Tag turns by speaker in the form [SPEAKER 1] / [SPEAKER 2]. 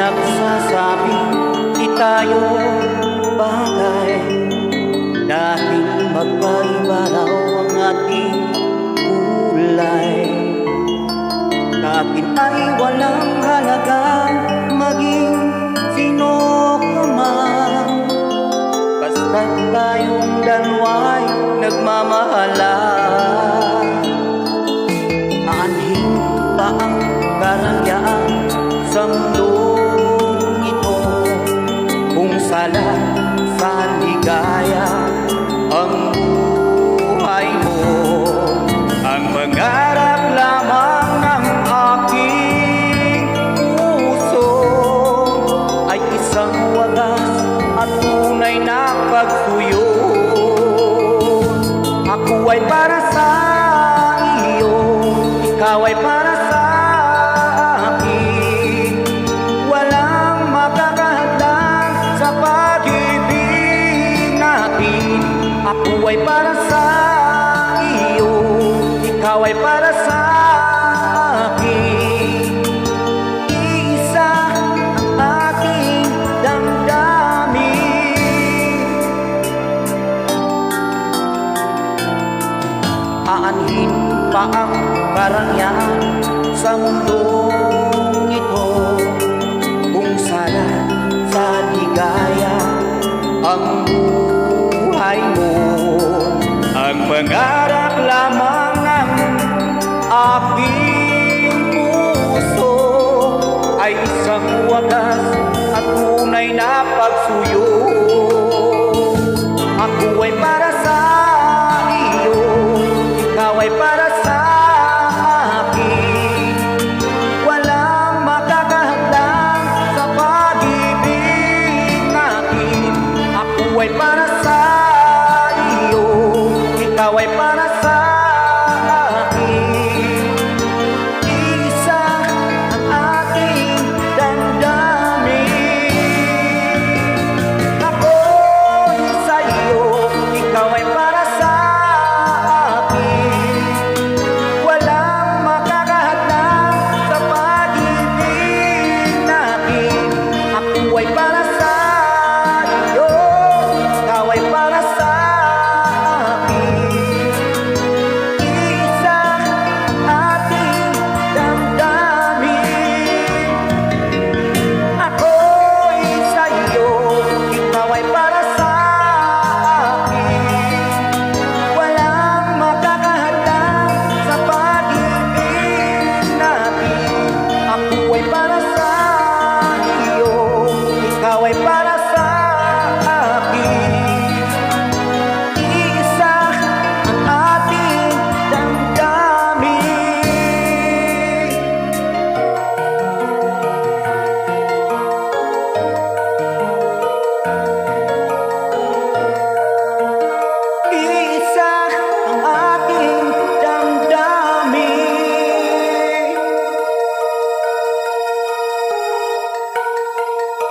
[SPEAKER 1] nagsasabi di tayo bagay, dahil magkaiba raw ang ating kulay. Akin ay walang halaga maging sino ka man, basta tayong dalawa'y nagmamahalan. Aanhin pa ang karangyaan sa mundong ito, kung sala sa ligaya ang buhay mo. Ang mangarap lamang ng aking puso ay isang wagas at tunay na pagtuyo. Ako ay para sa iyo, ikaw ay para sa akin. Walang makakahadlang sa pag-ibig natin. Ako ay para sa iyo, ikaw ay para sa akin. Iisa ang ating damdamin. Aanhin pa ang karangyaan sa mundong ito, kung sana sa ligaya ang buhay mo. Ang mangarap lamang